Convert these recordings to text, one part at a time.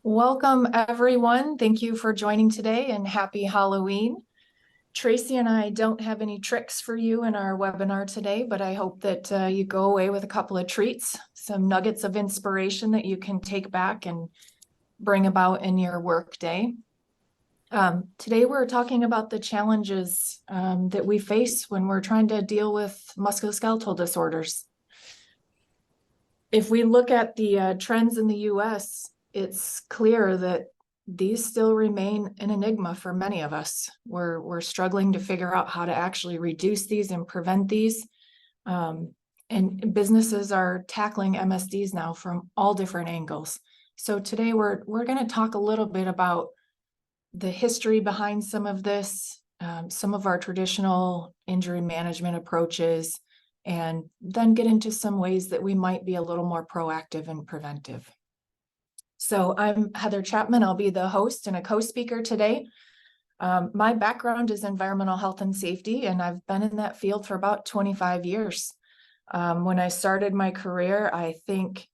Welcome, everyone. Thank you for joining today and happy Halloween. Tracy and I don't have any tricks for you in our webinar today, but I hope that you go away with a couple of treats, some nuggets of inspiration that you can take back and bring about in your work day. Today, we're talking about the challenges that we face when we're trying to deal with musculoskeletal disorders. If we look at the trends in the US, it's clear that these still remain an enigma for many of us. We're struggling to figure out how to actually reduce these and prevent these. And businesses are tackling MSDs now from all different angles. So today we're going to talk a little bit about the history behind some of this, some of our traditional injury management approaches, and then get into some ways that we might be a little more proactive and preventive. So I'm Heather Chapman. I'll be the host and a co-speaker today. My background is environmental health and safety, and I've been in that field for about 25 years. When I started my career, I think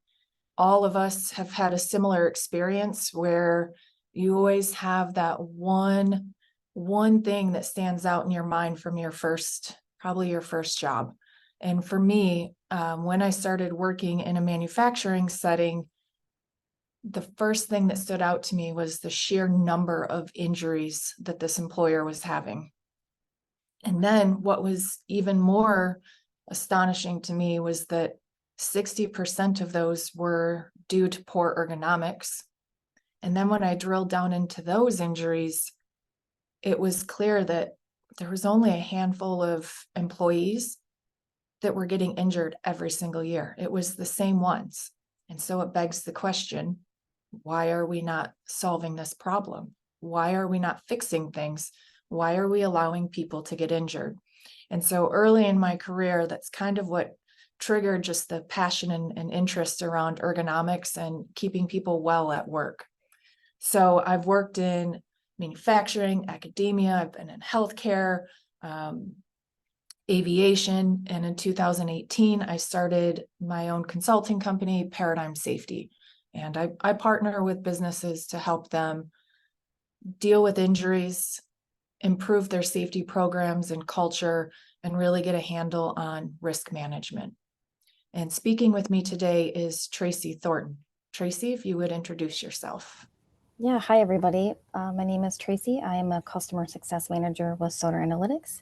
all of us have had a similar experience where you always have that one thing that stands out in your mind from probably your first job. And for me, when I started working in a manufacturing setting, the first thing that stood out to me was the sheer number of injuries that this employer was having. And then what was even more astonishing to me was that 60% of those were due to poor ergonomics. And then when I drilled down into those injuries, it was clear that there was only a handful of employees that were getting injured every single year. It was the same ones. And so it begs the question, why are we not solving this problem? Why are we not fixing things? Why are we allowing people to get injured? And so early in my career, that's kind of what triggered just the passion and interest around ergonomics and keeping people well at work. So I've worked in manufacturing, academia, I've been in healthcare, aviation, and in 2018, I started my own consulting company, Paradigm Safety. And I partner with businesses to help them deal with injuries, improve their safety programs and culture, and really get a handle on risk management. And speaking with me today is Tracy Thornton. Tracy, if you would introduce yourself. Yeah, hi everybody. My name is Tracy. I am a customer success manager with Soder Analytics.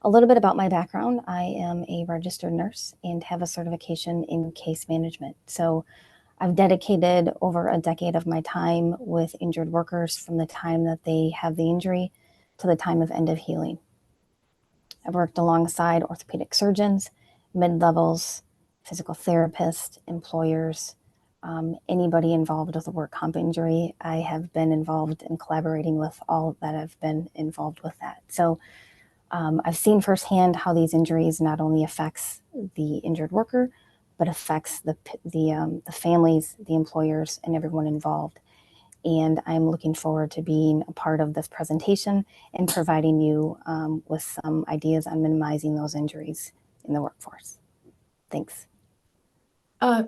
A little bit about my background. I am a registered nurse and have a certification in case management. So I've dedicated over a decade of my time with injured workers from the time that they have the injury to the time of end of healing. I've worked alongside orthopedic surgeons, mid-levels, physical therapists, employers, anybody involved with a work comp injury. I have been involved in collaborating with all that have been involved with that. So I've seen firsthand how these injuries not only affects the injured worker, but affects the families, the employers, and everyone involved. And I'm looking forward to being a part of this presentation and providing you with some ideas on minimizing those injuries in the workforce. Thanks.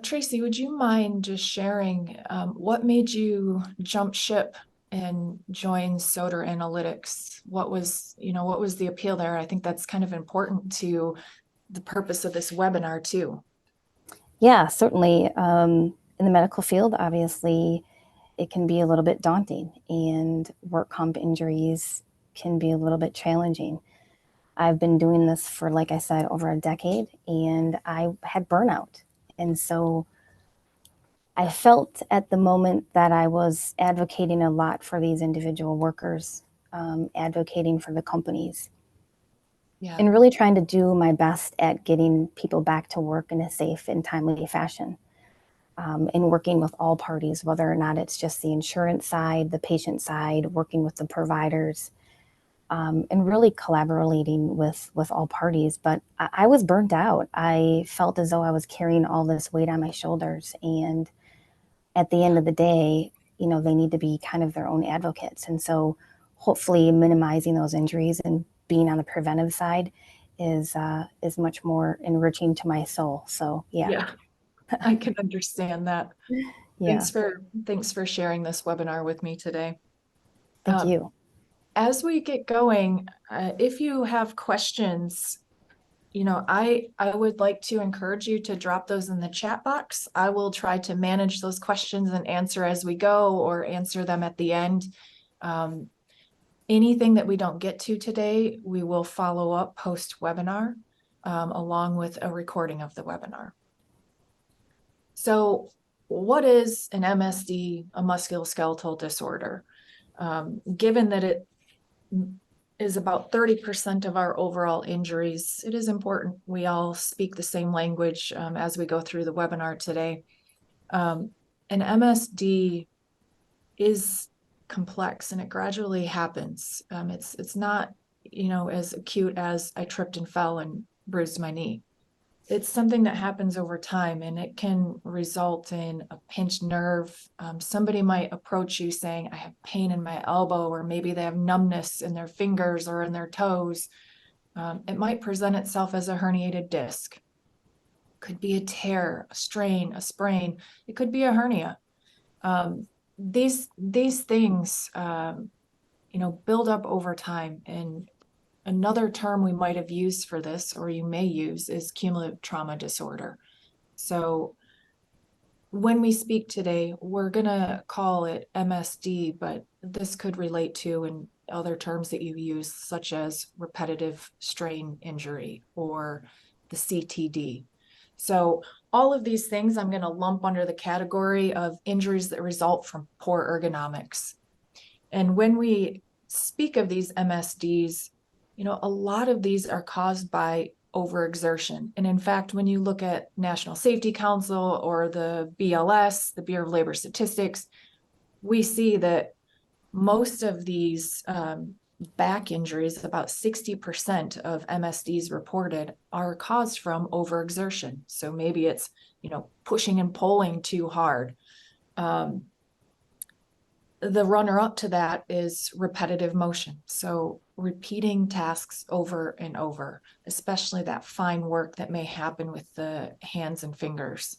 Tracy, would you mind just sharing what made you jump ship and join Soder Analytics? What was the appeal there? I think that's kind of important to the purpose of this webinar too. Yeah, certainly. In the medical field, obviously, it can be a little bit daunting, and work comp injuries can be a little bit challenging. I've been doing this for, like I said, over a decade, and I had burnout. And so I felt at the moment that I was advocating a lot for these individual workers, advocating for the companies, and really trying to do my best at getting people back to work in a safe and timely fashion, and working with all parties, whether or not it's just the insurance side, the patient side, working with the providers, and really collaborating with all parties. But I was burnt out. I felt as though I was carrying all this weight on my shoulders. And at the end of the day, they need to be kind of their own advocates. And so hopefully minimizing those injuries and being on the preventive side is much more enriching to my soul. So, yeah. I can understand that. Yeah, Thanks for sharing this webinar with me today. thank you. As we get going, if you have questions, I would like to encourage you to drop those in the chat box. I will try to manage those questions and answer as we go or answer them at the end. Anything that we don't get to today, we will follow up post-webinar, along with a recording of the webinar. So what is an MSD, a musculoskeletal disorder? Given that it is about 30% of our overall injuries, it is important we all speak the same language as we go through the webinar today. An MSD is complex and it gradually happens. It's not, as acute as I tripped and fell and bruised my knee. It's something that happens over time and it can result in a pinched nerve. Somebody might approach you saying, I have pain in my elbow, or maybe they have numbness in their fingers or in their toes. It might present itself as a herniated disc. Could be a tear, a strain, a sprain. It could be a hernia. These things, build up over time. And another term we might have used for this, or you may use, is cumulative trauma disorder. So when we speak today, we're going to call it MSD, but this could relate to and other terms that you use, such as repetitive strain injury or the CTD. So all of these things I'm going to lump under the category of injuries that result from poor ergonomics. And when we speak of these MSDs, a lot of these are caused by overexertion. And in fact, when you look at National Safety Council or the BLS, the Bureau of Labor Statistics, we see that most of these back injuries, about 60% of MSDs reported, are caused from overexertion. So maybe it's, pushing and pulling too hard. The runner-up to that is repetitive motion. So repeating tasks over and over, especially that fine work that may happen with the hands and fingers.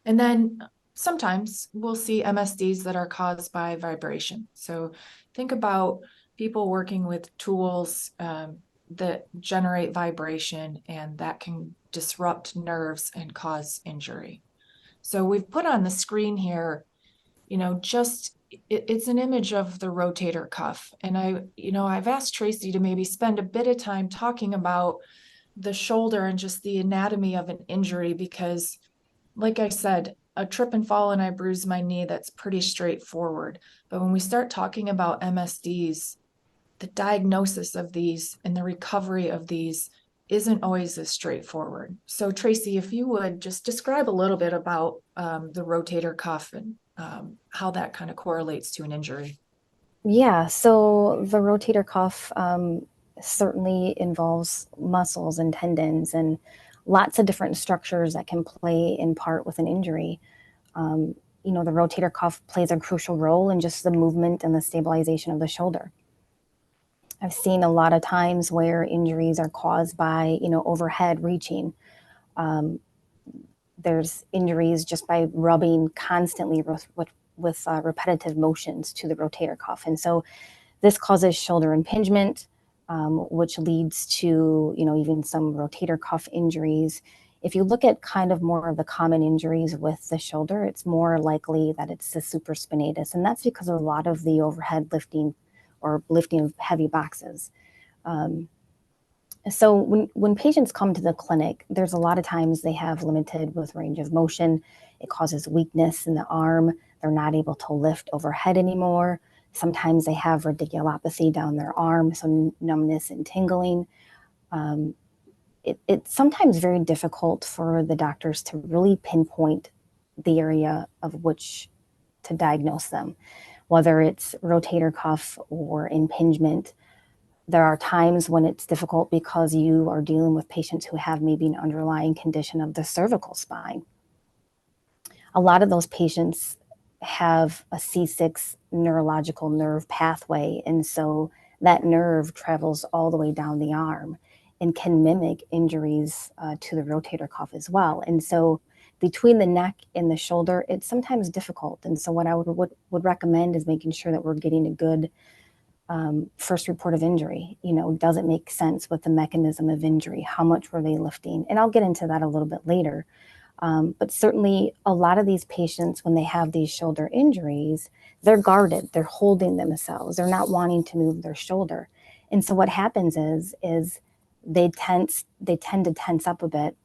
And then sometimes we'll see MSDs that are caused by vibration. So think about people working with tools that generate vibration, and that can disrupt nerves and cause injury. So we've put on the screen here, it's an image of the rotator cuff. And I've asked Tracy to maybe spend a bit of time talking about the shoulder and just the anatomy of an injury, because like I said, a trip and fall and I bruised my knee, that's pretty straightforward. But when we start talking about MSDs, the diagnosis of these and the recovery of these isn't always as straightforward. So Tracy, if you would just describe a little bit about the rotator cuff and how that kind of correlates to an injury. Yeah, so the rotator cuff certainly involves muscles and tendons and lots of different structures that can play in part with an injury. The rotator cuff plays a crucial role in just the movement and the stabilization of the shoulder. I've seen a lot of times where injuries are caused by, overhead reaching. There's injuries just by rubbing constantly with repetitive motions to the rotator cuff. And so this causes shoulder impingement, which leads to, even some rotator cuff injuries. If you look at kind of more of the common injuries with the shoulder, it's more likely that it's the supraspinatus. And that's because of a lot of the overhead lifting or lifting of heavy boxes. So when patients come to the clinic, there's a lot of times they have limited with range of motion. It causes weakness in the arm. They're not able to lift overhead anymore. Sometimes they have radiculopathy down their arm, so numbness and tingling. It's sometimes very difficult for the doctors to really pinpoint the area of which to diagnose them, whether it's rotator cuff or impingement. There are times when it's difficult because you are dealing with patients who have maybe an underlying condition of the cervical spine. A lot of those patients have a C6 neurological nerve pathway, and so that nerve travels all the way down the arm and can mimic injuries to the rotator cuff as well. And so between the neck and the shoulder, it's sometimes difficult. And so what I would recommend is making sure that we're getting a good first report of injury. Does it make sense with the mechanism of injury? How much were they lifting? And I'll get into that a little bit later. But certainly a lot of these patients, when they have these shoulder injuries, they're guarded, they're holding themselves, they're not wanting to move their shoulder. And so what happens is they tend to tense up a bit,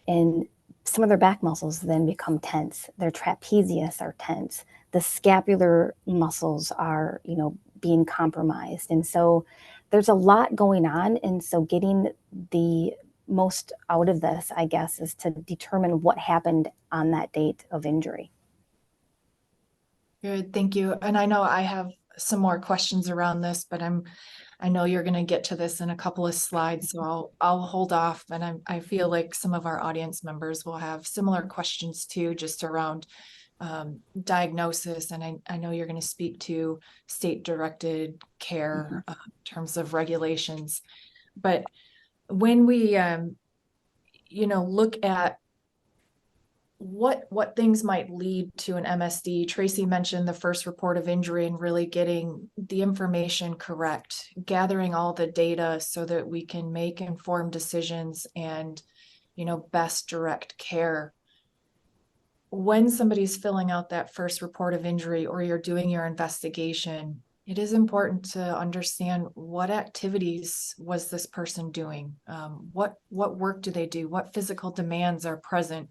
and some of their back muscles then become tense. Their trapezius are tense. The scapular muscles are, being compromised. And so there's a lot going on. And so getting the most out of this, I guess, is to determine what happened on that date of injury. Good, thank you. And I know I have some more questions around this, but I know you're going to get to this in a couple of slides, so I'll hold off. And I feel like some of our audience members will have similar questions too, just around diagnosis. And I know you're going to speak to state-directed care in terms of regulations. But when we, look at what things might lead to an MSD. Tracy mentioned the first report of injury and really getting the information correct, gathering all the data so that we can make informed decisions and, best direct care. When somebody's filling out that first report of injury or you're doing your investigation, it is important to understand what activities was this person doing? What work do they do? What physical demands are present?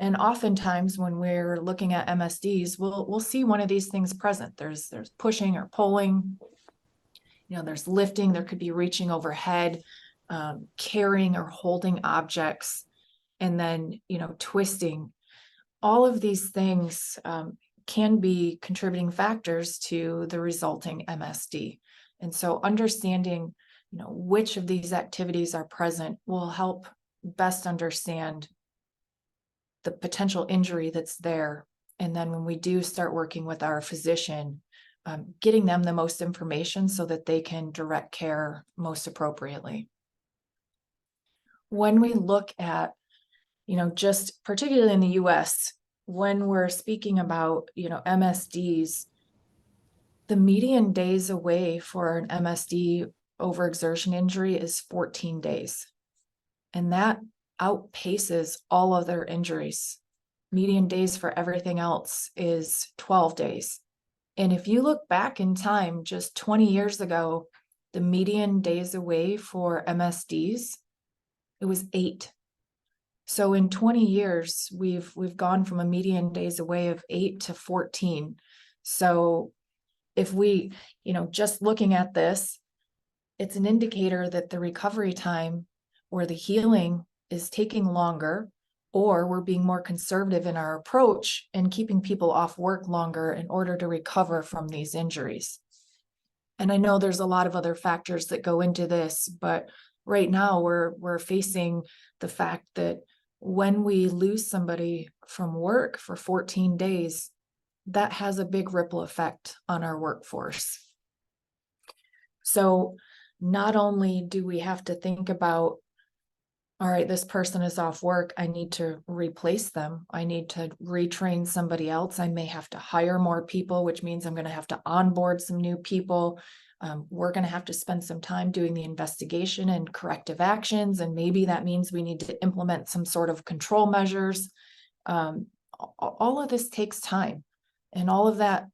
And oftentimes when we're looking at MSDs, we'll see one of these things present. There's pushing or pulling, there's lifting, there could be reaching overhead, carrying or holding objects, and then, twisting. All of these things can be contributing factors to the resulting MSD. And so understanding, which of these activities are present will help best understand the potential injury that's there. And then when we do start working with our physician, getting them the most information so that they can direct care most appropriately. When we look at, just particularly in the US, when we're speaking about, MSDs, the median days away for an MSD overexertion injury is 14 days. And that outpaces all other injuries. Median days for everything else is 12 days. And if you look back in time, just 20 years ago, the median days away for MSDs, it was 8. So in 20 years, we've gone from a median days away of 8 to 14. So if we, just looking at this, it's an indicator that the recovery time or the healing is taking longer, or we're being more conservative in our approach and keeping people off work longer in order to recover from these injuries. And I know there's a lot of other factors that go into this, but right now we're facing the fact that when we lose somebody from work for 14 days, that has a big ripple effect on our workforce. So not only do we have to think about, all right, this person is off work, I need to replace them. I need to retrain somebody else. I may have to hire more people, which means I'm going to have to onboard some new people. We're going to have to spend some time doing the investigation and corrective actions. And maybe that means we need to implement some sort of control measures. All of this takes time, and all of that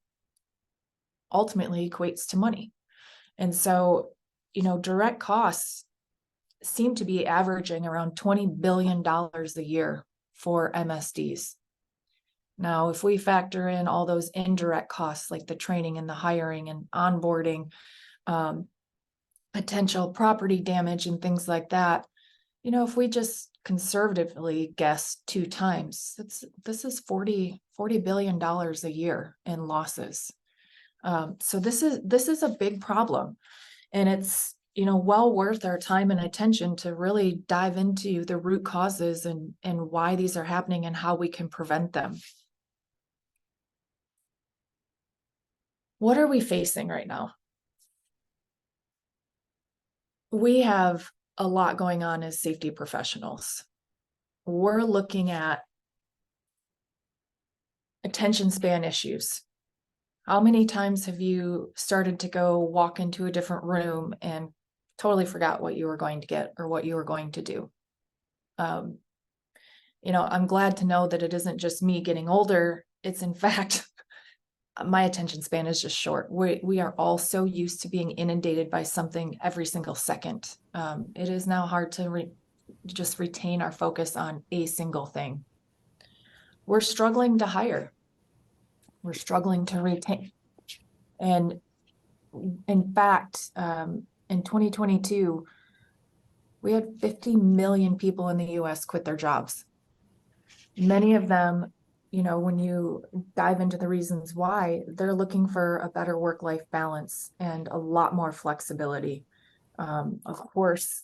ultimately equates to money. And so, direct costs seem to be averaging around $20 billion a year for MSDs. Now, if we factor in all those indirect costs like the training and the hiring and onboarding, potential property damage and things like that, if we just conservatively guess 2 times, this is $40 billion a year in losses. So this is a big problem, and it's, well worth our time and attention to really dive into the root causes and why these are happening and how we can prevent them. What are we facing right now? We have a lot going on as safety professionals. we're looking at attention span issues. How many times have you started to go walk into a different room and totally forgot what you were going to get or what you were going to do? I'm glad to know that it isn't just me getting older. It's in fact, my attention span is just short. We are all so used to being inundated by something every single second. It is now hard to just retain our focus on a single thing. We're struggling to hire. We're struggling to retain. And in fact, in 2022, we had 50 million people in the US quit their jobs. Many of them, when you dive into the reasons why, they're looking for a better work-life balance and a lot more flexibility. Of course,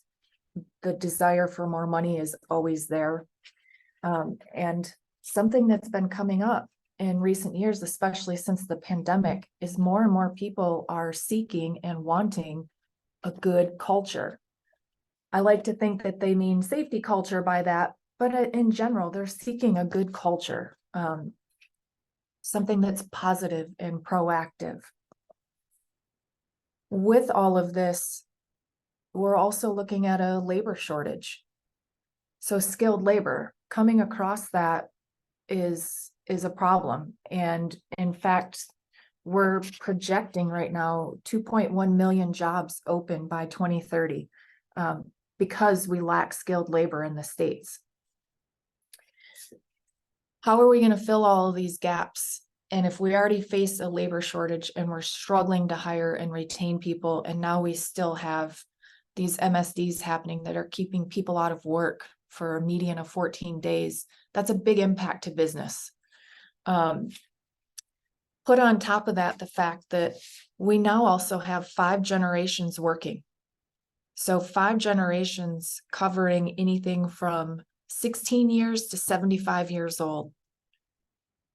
the desire for more money is always there. And something that's been coming up in recent years, especially since the pandemic, is more and more people are seeking and wanting a good culture. I like to think that they mean safety culture by that, but in general, they're seeking a good culture, something that's positive and proactive. With all of this, we're also looking at a labor shortage. So skilled labor, coming across that is a problem. And in fact, we're projecting right now 2.1 million jobs open by 2030 because we lack skilled labor in the States. How are we going to fill all of these gaps? And if we already face a labor shortage and we're struggling to hire and retain people, and now we still have these MSDs happening that are keeping people out of work for a median of 14 days, that's a big impact to business. Put on top of that the fact that we now also have 5 generations working. So 5 generations covering anything from 16 years to 75 years old.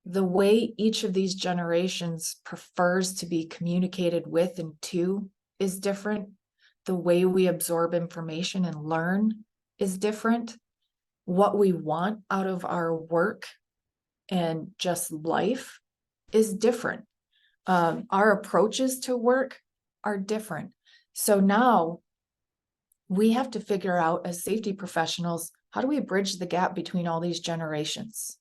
The way each of these generations prefers to be communicated with and to is different. The way we absorb information and learn is different. What we want out of our work and just life is different. Our approaches to work are different. So now we have to figure out as safety professionals, how do we bridge the gap between all these generations?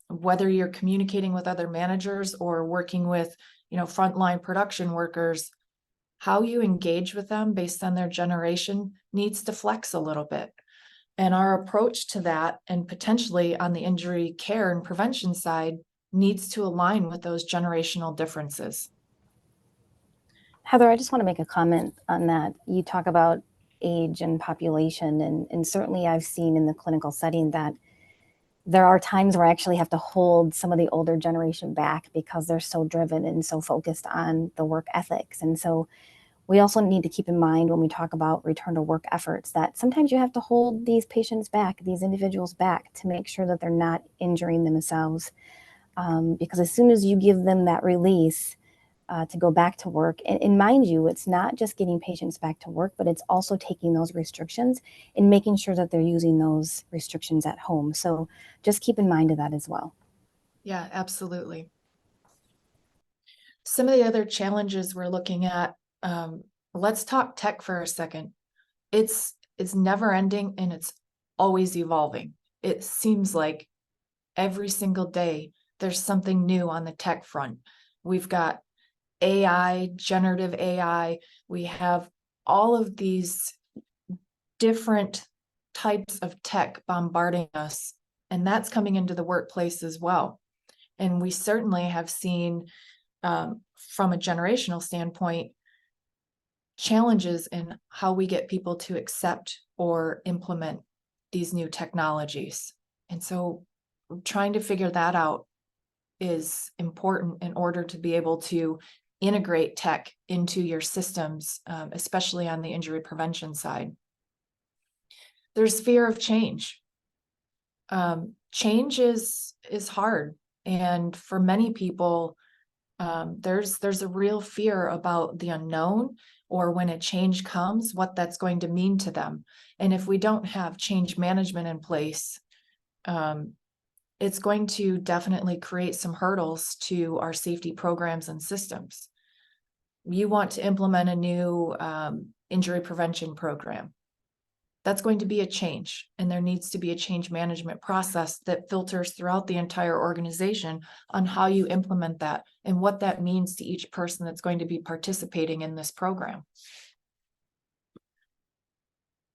Whether you're communicating with other managers or working with, frontline production workers, how you engage with them based on their generation needs to flex a little bit. And our approach to that, and potentially on the injury care and prevention side, needs to align with those generational differences. Heather, I just want to make a comment on that. You talk about age and population, and certainly I've seen in the clinical setting that there are times where I actually have to hold some of the older generation back because they're so driven and so focused on the work ethics. And so we also need to keep in mind when we talk about return to work efforts that sometimes you have to hold these patients back, these individuals back, to make sure that they're not injuring themselves. Because as soon as you give them that release to go back to work, and mind you, it's not just getting patients back to work, but it's also taking those restrictions and making sure that they're using those restrictions at home. So just keep in mind of that as well. Yeah, absolutely. Some of the other challenges we're looking at, let's talk tech for a second. It's never ending and it's always evolving. It seems like every single day there's something new on the tech front. We've got AI, generative AI. We have all of these different types of tech bombarding us, and that's coming into the workplace as well. And we certainly have seen, from a generational standpoint, challenges in how we get people to accept or implement these new technologies. And so trying to figure that out is important in order to be able to integrate tech into your systems, especially on the injury prevention side. There's fear of change. Change is hard. And for many people, there's a real fear about the unknown, or when a change comes, what that's going to mean to them. And if we don't have change management in place, it's going to definitely create some hurdles to our safety programs and systems. You want to implement a new injury prevention program. That's going to be a change, and there needs to be a change management process that filters throughout the entire organization on how you implement that and what that means to each person that's going to be participating in this program.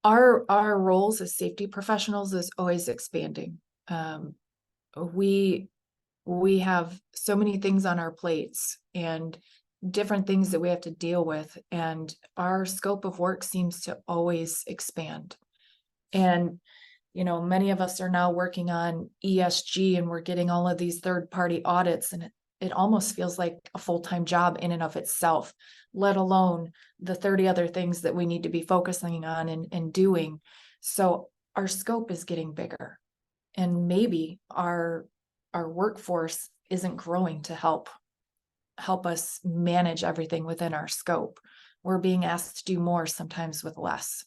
Our roles as safety professionals is always expanding. We have so many things on our plates and different things that we have to deal with, and our scope of work seems to always expand. And many of us are now working on ESG, and we're getting all of these third-party audits, and it almost feels like a full-time job in and of itself, let alone the 30 other things that we need to be focusing on and doing. So our scope is getting bigger, and maybe our workforce isn't growing to help us manage everything within our scope. We're being asked to do more sometimes with less.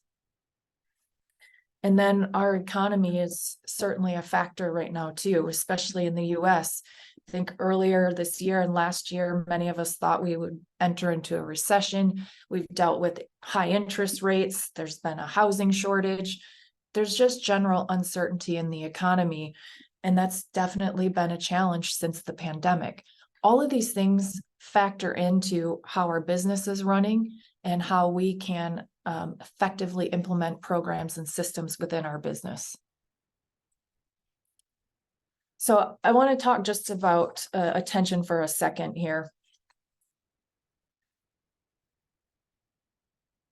And then our economy is certainly a factor right now too, especially in the US. I think earlier this year and last year, many of us thought we would enter into a recession. We've dealt with high interest rates. There's been a housing shortage. There's just general uncertainty in the economy. And that's definitely been a challenge since the pandemic. All of these things factor into how our business is running and how we can effectively implement programs and systems within our business. So I want to talk just about attention for a second here.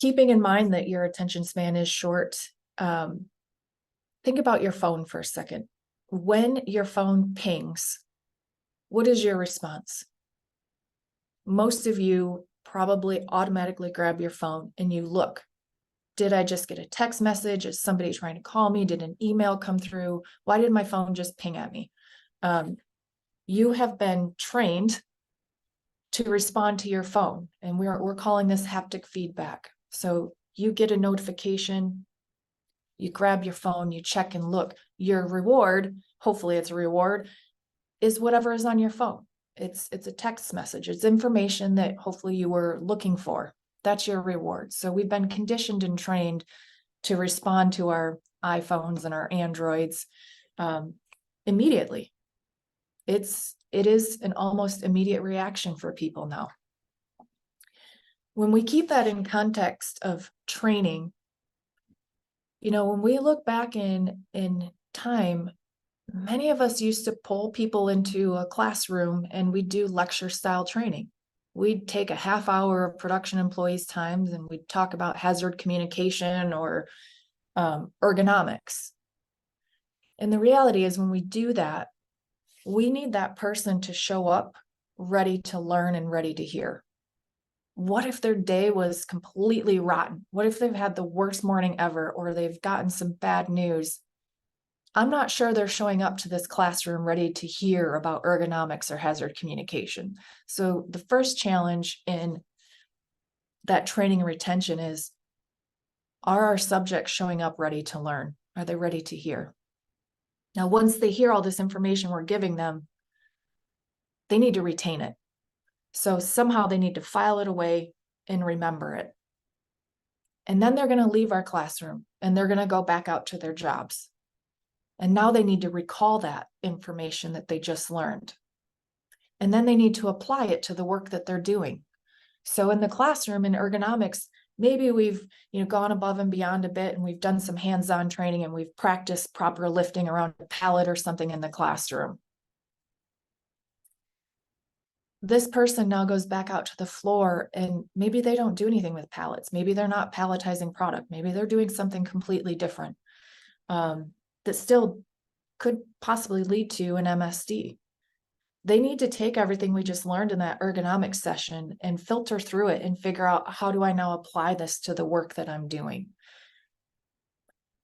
Keeping in mind that your attention span is short, think about your phone for a second. When your phone pings, what is your response? Most of you probably automatically grab your phone and you look. Did I just get a text message? Is somebody trying to call me? Did an email come through? Why did my phone just ping at me? You have been trained to respond to your phone, and we're calling this haptic feedback. So you get a notification, you grab your phone, you check and look. Your reward, hopefully it's a reward, is whatever is on your phone. It's a text message. It's information that hopefully you were looking for. That's your reward. So we've been conditioned and trained to respond to our iPhones and our Androids immediately. It is an almost immediate reaction for people now. When we keep that in context of training, when we look back in time, many of us used to pull people into a classroom and we'd do lecture style training. We'd take a half hour of production employees' times and we'd talk about hazard communication or ergonomics. And the reality is when we do that, we need that person to show up ready to learn and ready to hear. What if their day was completely rotten? What if they've had the worst morning ever, or they've gotten some bad news? I'm not sure they're showing up to this classroom ready to hear about ergonomics or hazard communication. So the first challenge in that training and retention is, are our subjects showing up ready to learn? Are they ready to hear? Now, once they hear all this information we're giving them, they need to retain it. So somehow they need to file it away and remember it. And then they're going to leave our classroom and they're going to go back out to their jobs. And now they need to recall that information that they just learned. And then they need to apply it to the work that they're doing. So in the classroom in ergonomics, maybe we've gone above and beyond a bit and we've done some hands-on training and we've practiced proper lifting around a pallet or something in the classroom. This person now goes back out to the floor and maybe they don't do anything with pallets. Maybe they're not palletizing product. Maybe they're doing something completely different that still could possibly lead to an MSD. They need to take everything we just learned in that ergonomics session and filter through it and figure out, how do I now apply this to the work that I'm doing?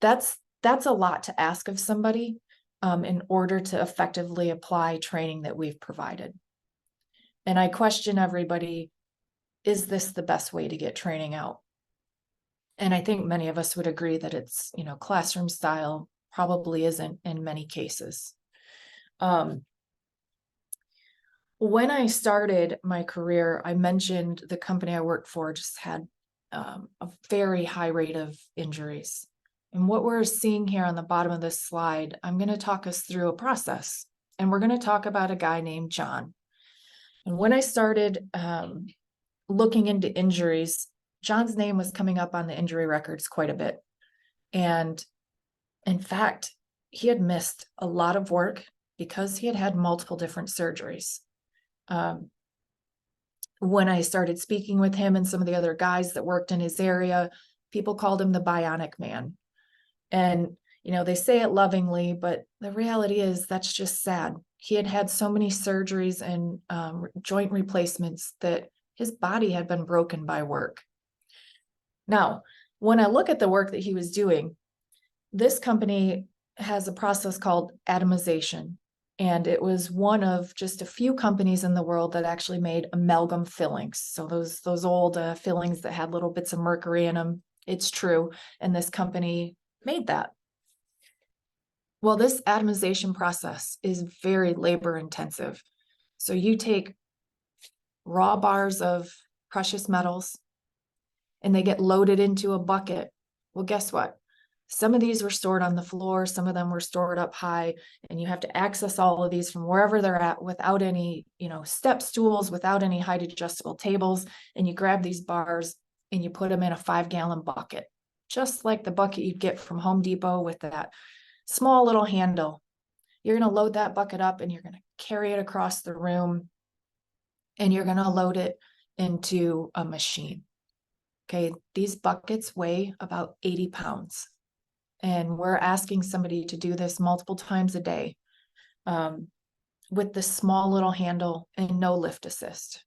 That's a lot to ask of somebody in order to effectively apply training that we've provided. And I question everybody, is this the best way to get training out? And I think many of us would agree that it's, classroom style, probably isn't in many cases. When I started my career, I mentioned the company I worked for just had a very high rate of injuries. And what we're seeing here on the bottom of this slide, I'm going to talk us through a process. And we're going to talk about a guy named John. And when I started looking into injuries, John's name was coming up on the injury records quite a bit. And in fact, he had missed a lot of work because he had had multiple different surgeries. When I started speaking with him and some of the other guys that worked in his area, people called him the Bionic Man. And, you know, they say it lovingly, but the reality is that's just sad. He had had so many surgeries and joint replacements that his body had been broken by work. Now, when I look at the work that he was doing, this company has a process called atomization. And it was one of just a few companies in the world that actually made amalgam fillings. So those old fillings that had little bits of mercury in them, it's true. And this company made that. Well, this atomization process is very labor intensive. So you take raw bars of precious metals and they get loaded into a bucket. Well, guess what? Some of these were stored on the floor, some of them were stored up high, and you have to access all of these from wherever they're at without any, step stools, without any height adjustable tables. And you grab these bars and you put them in a 5-gallon bucket, just like the bucket you'd get from Home Depot with that small little handle. You're going to load that bucket up and you're going to carry it across the room and you're going to load it into a machine. Okay, these buckets weigh about 80 pounds. And we're asking somebody to do this multiple times a day with this small little handle and no lift assist.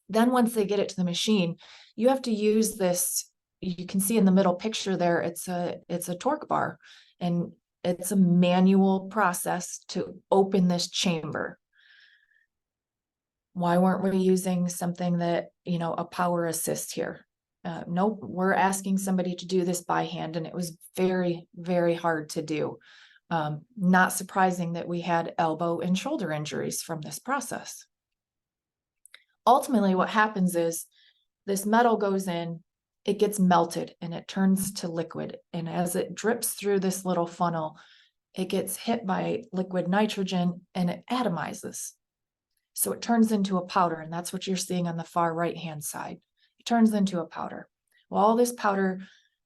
Then once they get it to the machine, you have to use this. You can see in the middle picture there, it's a torque bar, and it's a manual process to open this chamber. Why weren't we using something that, a power assist here? Nope, we're asking somebody to do this by hand, and it was very, very hard to do. Not surprising that we had elbow and shoulder injuries from this process. Ultimately, what happens is this metal goes in, it gets melted, and it turns to liquid. And as it drips through this little funnel, it gets hit by liquid nitrogen and it atomizes. So it turns into a powder, and that's what you're seeing on the far right-hand side. It turns into a powder. Well, all this powder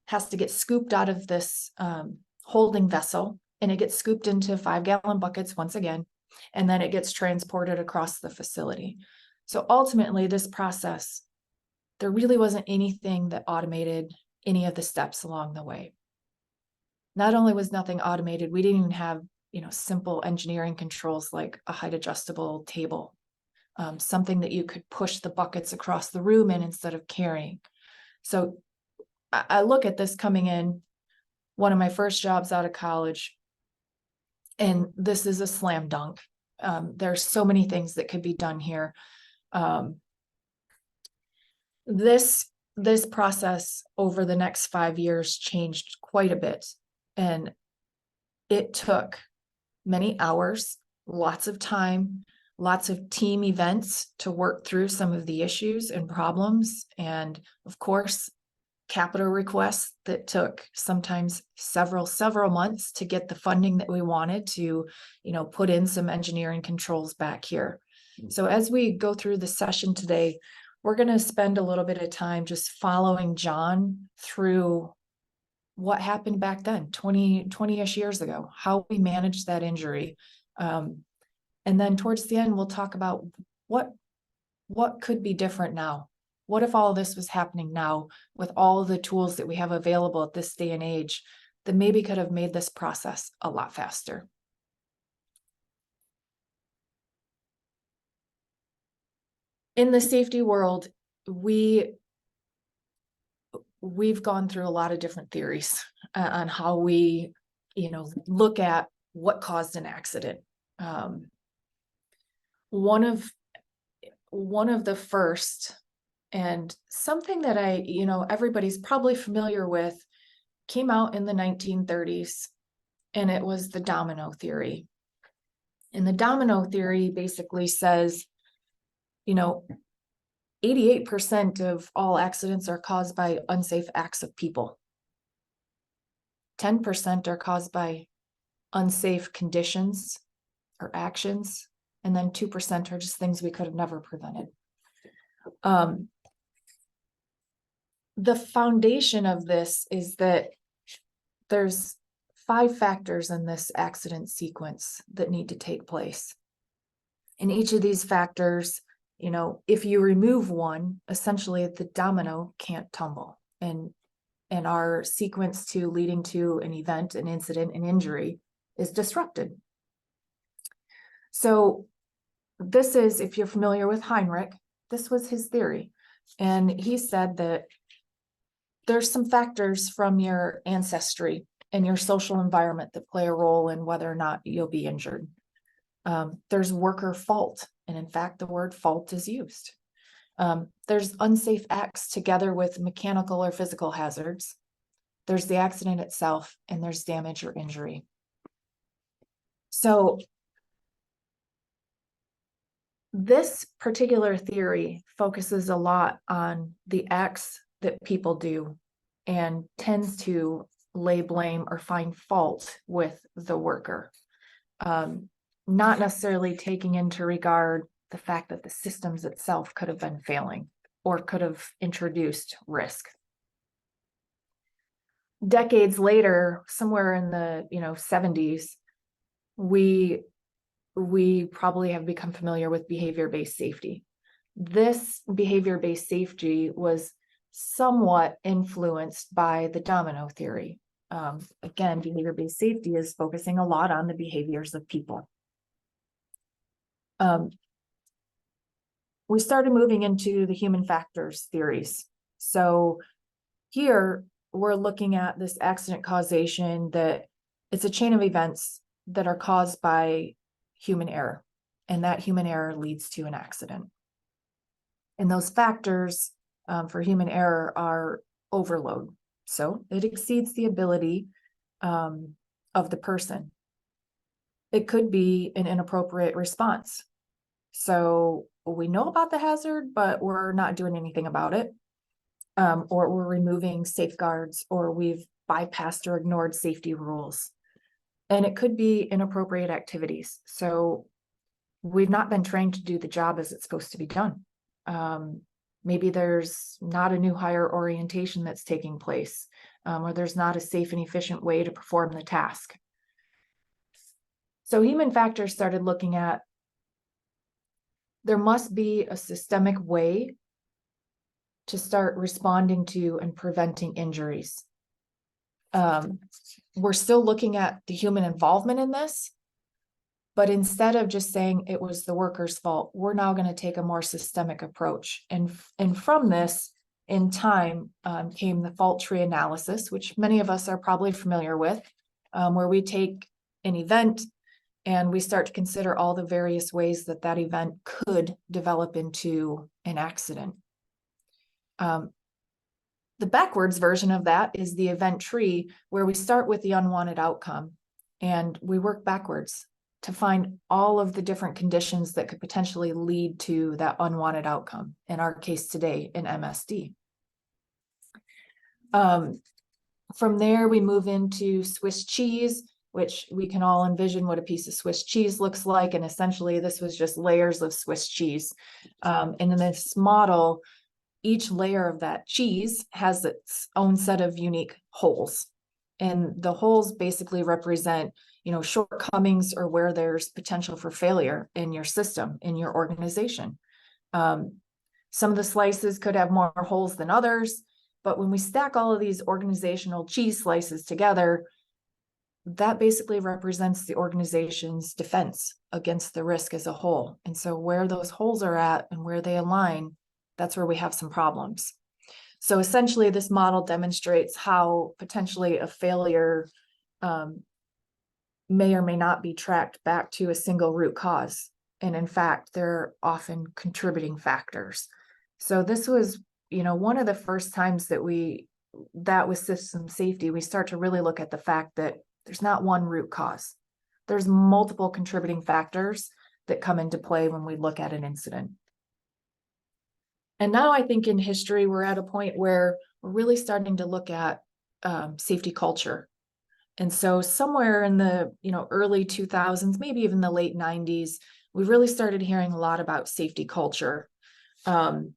has to get scooped out of this holding vessel, and it gets scooped into 5-gallon buckets once again, and then it gets transported across the facility. So ultimately, this process, there really wasn't anything that automated any of the steps along the way. Not only was nothing automated, we didn't even have, simple engineering controls like a height adjustable table. Something that you could push the buckets across the room in instead of carrying. So I look at this coming in, one of my first jobs out of college, and this is a slam dunk. There's so many things that could be done here. This process over the next 5 years changed quite a bit, and it took many hours, lots of time, lots of team events to work through some of the issues and problems. And of course, capital requests that took sometimes several months to get the funding that we wanted to, put in some engineering controls back here. So as we go through the session today, we're going to spend a little bit of time just following John through what happened back then, 20-ish years ago, how we managed that injury. And then towards the end, we'll talk about what could be different now. What if all of this was happening now with all the tools that we have available at this day and age that maybe could have made this process a lot faster? In the safety world, we've gone through a lot of different theories on how we, look at what caused an accident. One of the first, and something that everybody's probably familiar with, came out in the 1930s. and it was the domino theory. And the domino theory basically says, 88% of all accidents are caused by unsafe acts of people. 10% are caused by unsafe conditions or actions, and then 2% are just things we could have never prevented. The foundation of this is that there's 5 factors in this accident sequence that need to take place. And each of these factors, if you remove one, essentially the domino can't tumble, and our sequence to leading to an event, an incident, an injury is disrupted. So this is, if you're familiar with Heinrich, this was his theory. And he said that there's some factors from your ancestry and your social environment that play a role in whether or not you'll be injured. There's worker fault, and in fact, the word fault is used. There's unsafe acts together with mechanical or physical hazards. There's the accident itself, and there's damage or injury. So this particular theory focuses a lot on the acts that people do and tends to lay blame or find fault with the worker, not necessarily taking into regard the fact that the systems itself could have been failing or could have introduced risk. Decades later, somewhere in the 70s, we probably have become familiar with behavior-based safety. This behavior-based safety was somewhat influenced by the domino theory. Again, behavior-based safety is focusing a lot on the behaviors of people. We started moving into the human factors theories. So here we're looking at this accident causation, that it's a chain of events that are caused by human error, and that human error leads to an accident. And those factors for human error are overload. So it exceeds the ability of the person. It could be an inappropriate response. So we know about the hazard, but we're not doing anything about it. Or we're removing safeguards, or we've bypassed or ignored safety rules. And it could be inappropriate activities. So we've not been trained to do the job as it's supposed to be done. Maybe there's not a new hire orientation that's taking place, or there's not a safe and efficient way to perform the task. So human factors started looking at, there must be a systemic way to start responding to and preventing injuries. We're still looking at the human involvement in this, but instead of just saying it was the worker's fault, we're now going to take a more systemic approach. And from this, in time, came the fault tree analysis, which many of us are probably familiar with, where we take an event and we start to consider all the various ways that that event could develop into an accident. The backwards version of that is the event tree, where we start with the unwanted outcome and we work backwards to find all of the different conditions that could potentially lead to that unwanted outcome. In our case today, an MSD. From there, we move into Swiss cheese, which we can all envision what a piece of Swiss cheese looks like. And essentially, this was just layers of Swiss cheese. And in this model, each layer of that cheese has its own set of unique holes. And the holes basically represent, shortcomings or where there's potential for failure in your system, in your organization. Some of the slices could have more holes than others, but when we stack all of these organizational cheese slices together, that basically represents the organization's defense against the risk as a whole. And so where those holes are at and where they align, that's where we have some problems. So essentially, this model demonstrates how potentially a failure may or may not be tracked back to a single root cause. And in fact, they're often contributing factors. So this was, one of the first times that with system safety, we start to really look at the fact that There's not one root cause. There's multiple contributing factors that come into play when we look at an incident. And now I think in history, we're at a point where we're really starting to look at safety culture. And so somewhere in the early 2000s, maybe even the late 90s, we really started hearing a lot about safety culture. And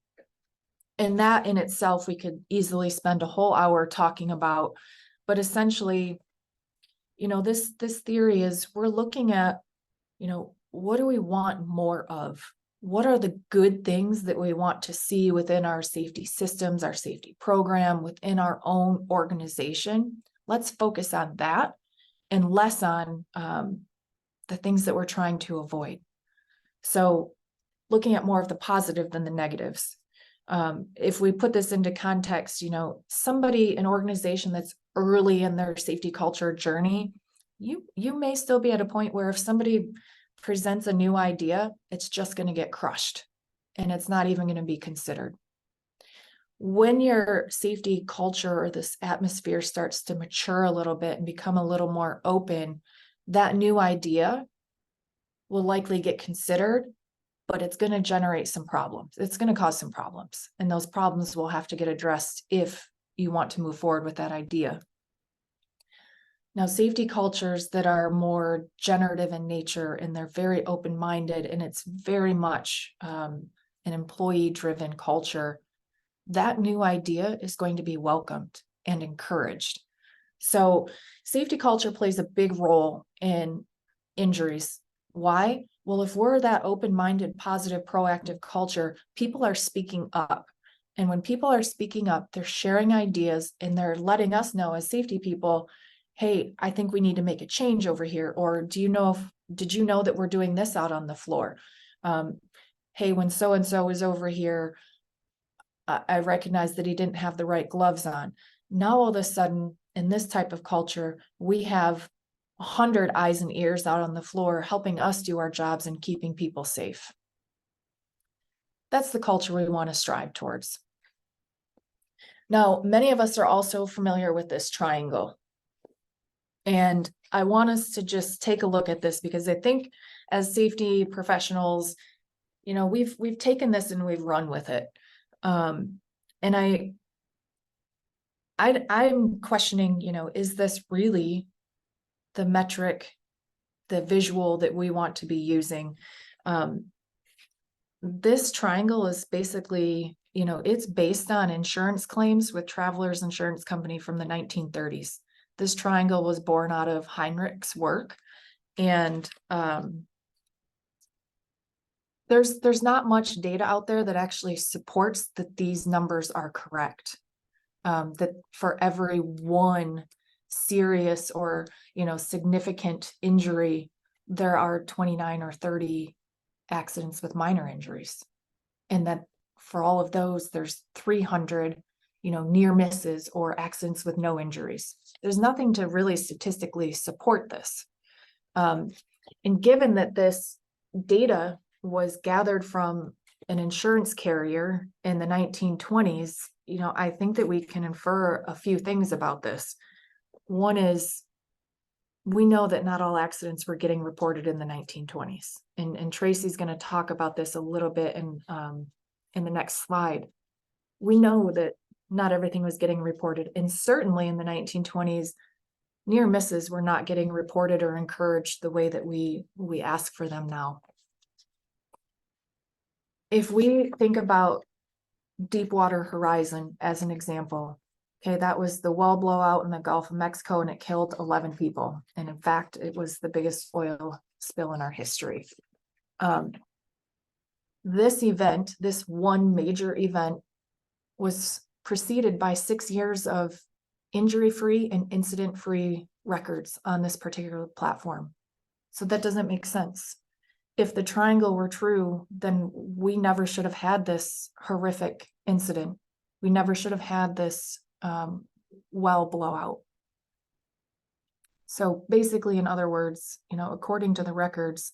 that in itself, we could easily spend a whole hour talking about. But essentially, this theory is we're looking at, what do we want more of? What are the good things that we want to see within our safety systems, our safety program, within our own organization? Let's focus on that and less on the things that we're trying to avoid. So looking at more of the positive than the negatives. If we put this into context, an organization that's early in their safety culture journey, you may still be at a point where if somebody presents a new idea, it's just going to get crushed and it's not even going to be considered. When your safety culture or this atmosphere starts to mature a little bit and become a little more open, that new idea will likely get considered, but it's going to generate some problems. It's going to cause some problems, and those problems will have to get addressed if you want to move forward with that idea. Now, safety cultures that are more generative in nature and they're very open-minded and it's very much an employee-driven culture, that new idea is going to be welcomed and encouraged. So safety culture plays a big role in injuries. Why? Well, if we're that open-minded, positive, proactive culture, people are speaking up. And when people are speaking up, they're sharing ideas and they're letting us know as safety people, hey, I think we need to make a change over here. Or did you know that we're doing this out on the floor? Hey, when so-and-so is over here, I recognized that he didn't have the right gloves on. Now, all of a sudden, in this type of culture, we have 100 eyes and ears out on the floor helping us do our jobs and keeping people safe. That's the culture we want to strive towards. Now, many of us are also familiar with this triangle. And I want us to just take a look at this because I think as safety professionals, we've taken this and we've run with it. And I'm questioning, is this really the metric, the visual that we want to be using? This triangle is basically, it's based on insurance claims with Travelers Insurance Company from the 1930s. This triangle was born out of Heinrich's work, and there's not much data out there that actually supports that these numbers are correct. That for every one serious or significant injury, there are 29 or 30 accidents with minor injuries, and that for all of those, there's 300 near misses or accidents with no injuries. There's nothing to really statistically support this. And given that this data was gathered from an insurance carrier in the 1920s, I think that we can infer a few things about this. One is we know that not all accidents were getting reported in the 1920s. And Tracy's going to talk about this a little bit in the next slide. We know that not everything was getting reported. And certainly in the 1920s, near misses were not getting reported or encouraged the way that we ask for them now. If we think about Deepwater Horizon as an example, okay, that was the well blowout in the Gulf of Mexico and it killed 11 people. And in fact, it was the biggest oil spill in our history. This event, this one major event, was preceded by 6 years of injury-free and incident-free records on this particular platform. So that doesn't make sense. If the triangle were true, then we never should have had this horrific incident. We never should have had this well blowout. So basically, in other words, according to the records,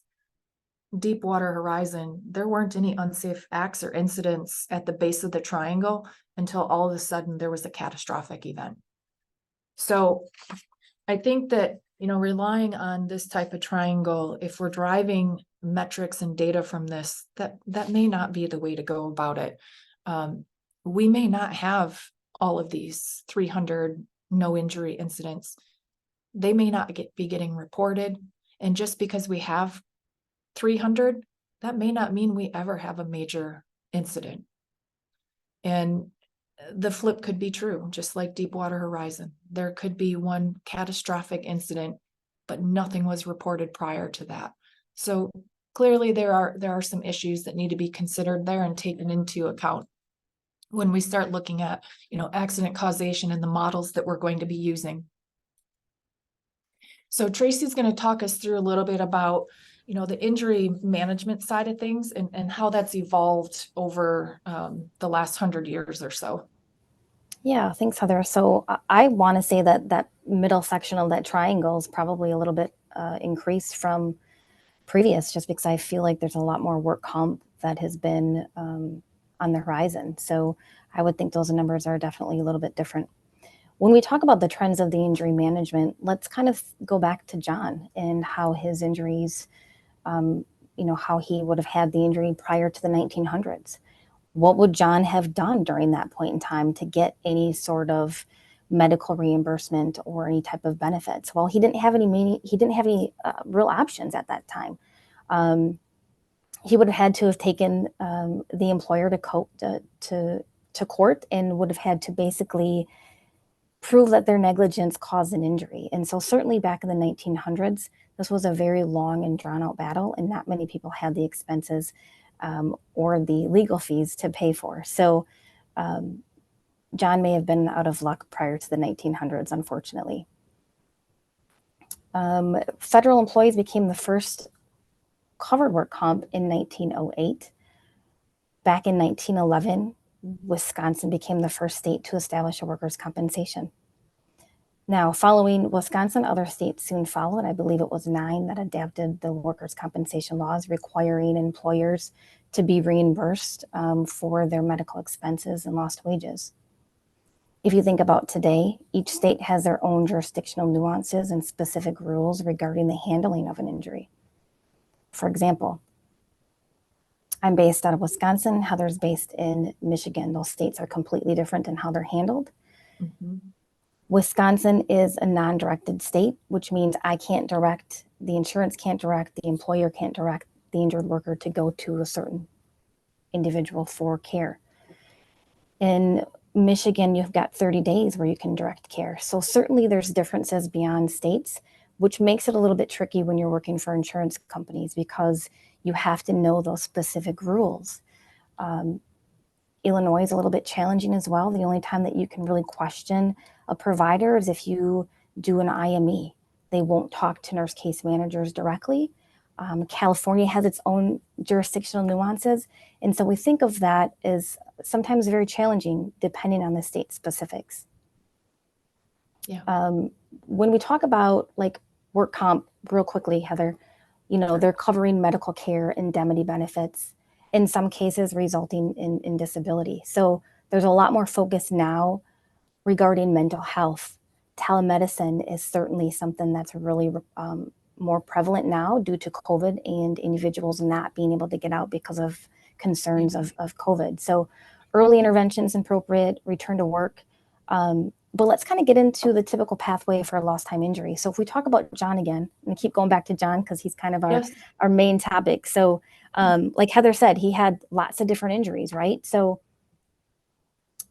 Deepwater Horizon, there weren't any unsafe acts or incidents at the base of the triangle until all of a sudden there was a catastrophic event. So I think that relying on this type of triangle, if we're driving metrics and data from this, that may not be the way to go about it. We may not have all of these 300 no injury incidents. They may not be getting reported. And just because we have 300, that may not mean we ever have a major incident. And the flip could be true, just like Deepwater Horizon. There could be one catastrophic incident, but nothing was reported prior to that. So clearly there are some issues that need to be considered there and taken into account when we start looking at, accident causation and the models that we're going to be using. So Tracy's going to talk us through a little bit about, the injury management side of things and how that's evolved over the last 100 years or so. Yeah, thanks, Heather. So I want to say that that middle section of that triangle is probably a little bit increased from previous, just because I feel like there's a lot more work comp that has been on the horizon. So I would think those numbers are definitely a little bit different. When we talk about the trends of the injury management, let's kind of go back to John and how his injuries, how he would have had the injury prior to the 1900s. What would John have done during that point in time to get any sort of medical reimbursement or any type of benefits? Well, he didn't have any real options at that time. He would have had to have taken the employer to court and would have had to basically prove that their negligence caused an injury. And so certainly back in the 1900s, this was a very long and drawn out battle, and not many people had the expenses or the legal fees to pay for. So John may have been out of luck prior to the 1900s, unfortunately. Federal employees became the first covered work comp in 1908. Back in 1911, Wisconsin became the first state to establish a workers' compensation. Now, following Wisconsin, other states soon followed. I believe it was 9 that adapted the workers' compensation laws, requiring employers to be reimbursed for their medical expenses and lost wages. If you think about today, each state has their own jurisdictional nuances and specific rules regarding the handling of an injury. For example, I'm based out of Wisconsin. Heather's based in Michigan. Those states are completely different in how they're handled. Mm-hmm. Wisconsin is a non-directed state, which means I can't direct, the insurance can't direct, the employer can't direct the injured worker to go to a certain individual for care. In Michigan, you've got 30 days where you can direct care. So certainly there's differences beyond states, which makes it a little bit tricky when you're working for insurance companies because you have to know those specific rules. Illinois is a little bit challenging as well. The only time that you can really question a provider is if you do an IME. They won't talk to nurse case managers directly. California has its own jurisdictional nuances. And so we think of that as sometimes very challenging depending on the state specifics. Yeah. When we talk about like work comp real quickly, Heather, they're covering medical care, indemnity benefits, in some cases resulting in disability. So there's a lot more focus now regarding mental health. Telemedicine is certainly something that's really more prevalent now due to COVID and individuals not being able to get out because of concerns of COVID. So early intervention is appropriate, return to work. But let's kind of get into the typical pathway for a lost time injury. So if we talk about John again, and keep going back to John because he's kind of our main topic. So like Heather said, he had lots of different injuries, right? So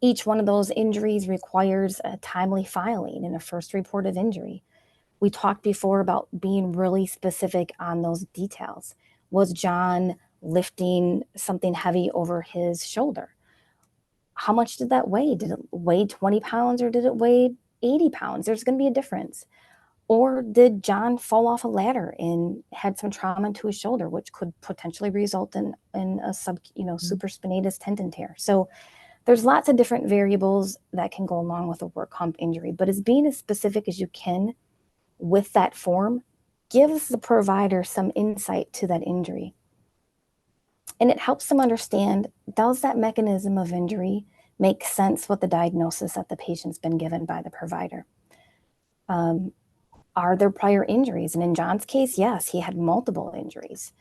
each one of those injuries requires a timely filing and a first report of injury. We talked before about being really specific on those details. Was John lifting something heavy over his shoulder? How much did that weigh? Did it weigh 20 pounds or did it weigh 80 pounds? There's going to be a difference. Or did John fall off a ladder and had some trauma to his shoulder, which could potentially result in a supraspinatus tendon tear? So there's lots of different variables that can go along with a work comp injury, but as being as specific as you can with that form gives the provider some insight to that injury. And it helps them understand, does that mechanism of injury make sense with the diagnosis that the patient's been given by the provider? Are there prior injuries? And in John's case, yes, he had multiple injuries.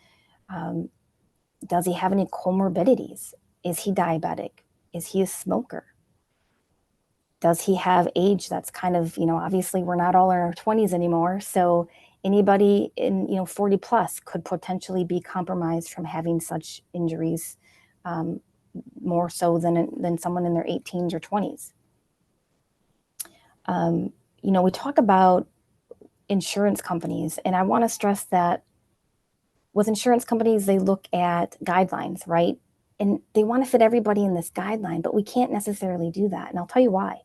Does he have any comorbidities? Is he diabetic? Is he a smoker? Does he have age that's kind of, obviously we're not all in our 20s anymore. So anybody in, 40 plus could potentially be compromised from having such injuries, more so than someone in their 18s or 20s. We talk about insurance companies, and I want to stress that with insurance companies, they look at guidelines, right? And they want to fit everybody in this guideline, but we can't necessarily do that. And I'll tell you why.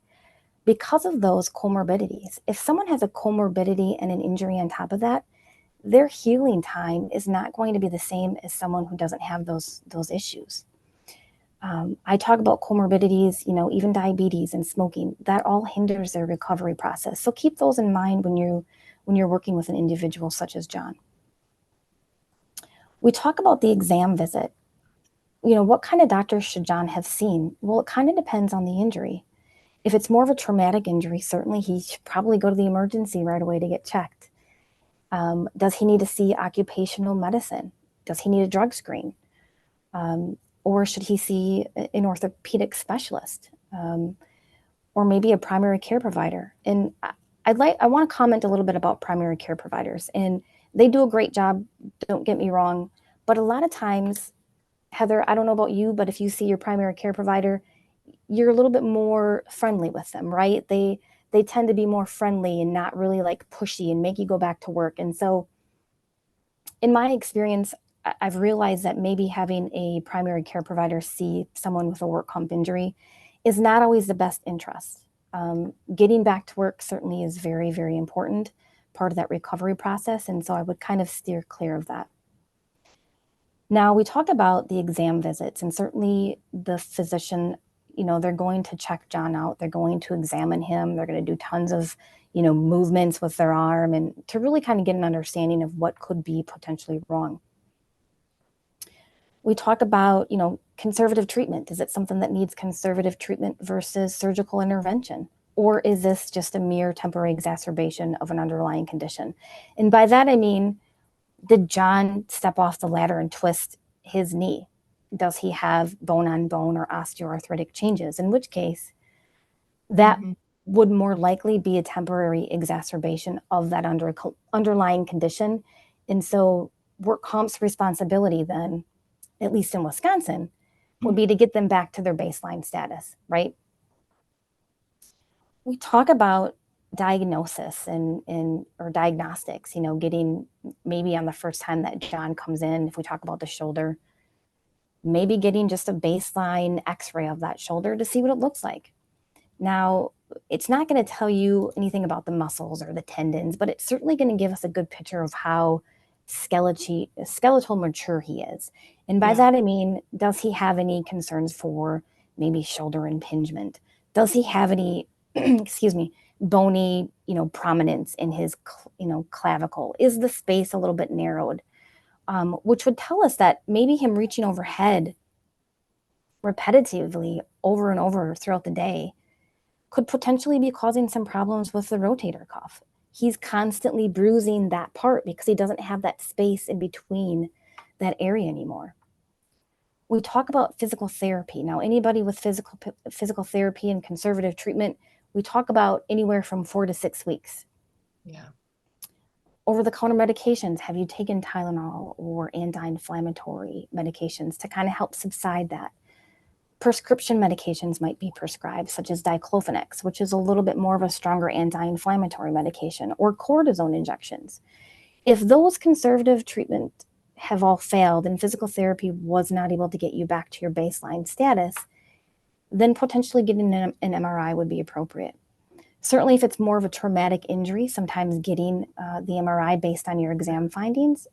Because of those comorbidities, if someone has a comorbidity and an injury on top of that, their healing time is not going to be the same as someone who doesn't have those issues. I talk about comorbidities, even diabetes and smoking, that all hinders their recovery process. So keep those in mind when you're working with an individual such as John. We talk about the exam visit. What kind of doctor should John have seen? Well, it kind of depends on the injury. If it's more of a traumatic injury, certainly he should probably go to the emergency right away to get checked. Does he need to see occupational medicine? Does he need a drug screen? Or should he see an orthopedic specialist? Or maybe a primary care provider? And I want to comment a little bit about primary care providers. And they do a great job, don't get me wrong. But a lot of times, Heather, I don't know about you, but if you see your primary care provider, you're a little bit more friendly with them, right? They tend to be more friendly and not really like pushy and make you go back to work. And so in my experience, I've realized that maybe having a primary care provider see someone with a work comp injury is not always the best interest. Getting back to work certainly is very, very important, part of that recovery process. And so I would kind of steer clear of that. Now we talk about the exam visits, and certainly the physician, they're going to check John out. They're going to examine him. They're going to do tons of, movements with their arm and to really kind of get an understanding of what could be potentially wrong. We talk about, conservative treatment. Is it something that needs conservative treatment versus surgical intervention? Or is this just a mere temporary exacerbation of an underlying condition? And by that, I mean, did John step off the ladder and twist his knee? Does he have bone on bone or osteoarthritic changes? In which case, that would more likely be a temporary exacerbation of that underlying condition. And so work comp's responsibility then, at least in Wisconsin, would be to get them back to their baseline status, right? We talk about diagnosis or diagnostics, getting maybe on the first time that John comes in, if we talk about the shoulder, maybe getting just a baseline x-ray of that shoulder to see what it looks like. Now, it's not going to tell you anything about the muscles or the tendons, but it's certainly going to give us a good picture of how skeletal mature he is. And by that, I mean, does he have any concerns for maybe shoulder impingement? Does he have any, bony, prominence in his, clavicle? Is the space a little bit narrowed? Which would tell us that maybe him reaching overhead repetitively over and over throughout the day could potentially be causing some problems with the rotator cuff. He's constantly bruising that part because he doesn't have that space in between that area anymore. We talk about physical therapy. Now, anybody with physical therapy and conservative treatment, we talk about anywhere from 4 to 6 weeks. Yeah. Over-the-counter medications, have you taken Tylenol or anti-inflammatory medications to kind of help subside that? Prescription medications might be prescribed, such as diclofenac, which is a little bit more of a stronger anti-inflammatory medication, or cortisone injections. If those conservative treatment have all failed and physical therapy was not able to get you back to your baseline status, then potentially getting an MRI would be appropriate. Certainly, if it's more of a traumatic injury, sometimes getting the MRI based on your exam findings,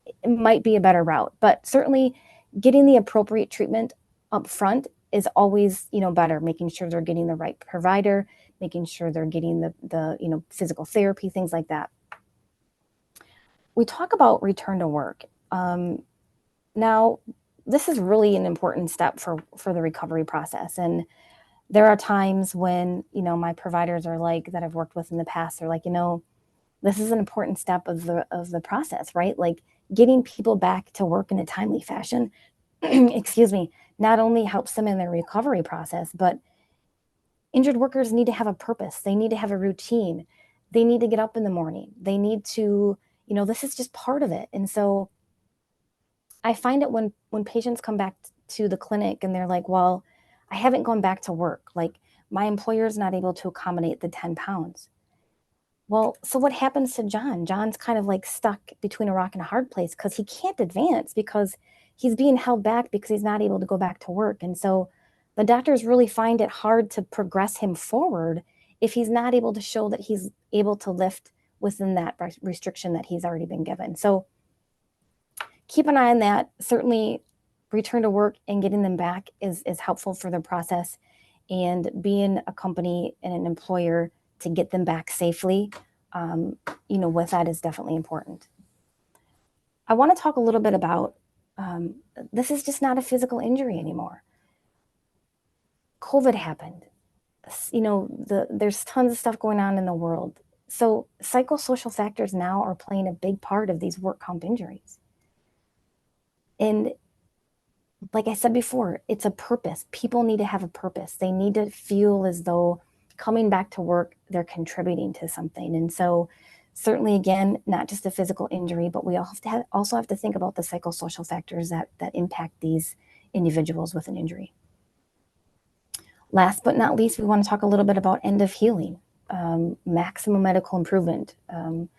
it might be a better route. But certainly, getting the appropriate treatment up front is always, better, making sure they're getting the right provider, making sure they're getting the physical therapy, things like that. We talk about return to work. Now, this is really an important step for the recovery process. And there are times when, my providers are like, that I've worked with in the past, they're like, This is an important step of the process, right? Like getting people back to work in a timely fashion, excuse me, not only helps them in their recovery process, but injured workers need to have a purpose. They need to have a routine. They need to get up in the morning. They need to, this is just part of it. And so I find it when patients come back to the clinic and they're like, well, I haven't gone back to work. Like my employer is not able to accommodate the 10 pounds. Well, so what happens to John? John's kind of like stuck between a rock and a hard place because he can't advance because he's being held back because he's not able to go back to work. And so the doctors really find it hard to progress him forward if he's not able to show that he's able to lift within that restriction that he's already been given. So keep an eye on that. Certainly return to work and getting them back is helpful for the process, and being a company and an employer to get them back safely, with that is definitely important. I want to talk a little bit about this is just not a physical injury anymore. COVID happened. There's tons of stuff going on in the world. So psychosocial factors now are playing a big part of these work comp injuries. And like I said before, it's a purpose. People need to have a purpose. They need to feel as though coming back to work, they're contributing to something. And so certainly, again, not just a physical injury, but we also have to think about the psychosocial factors that impact these individuals with an injury. Last but not least, we want to talk a little bit about end of healing, maximum medical improvement. In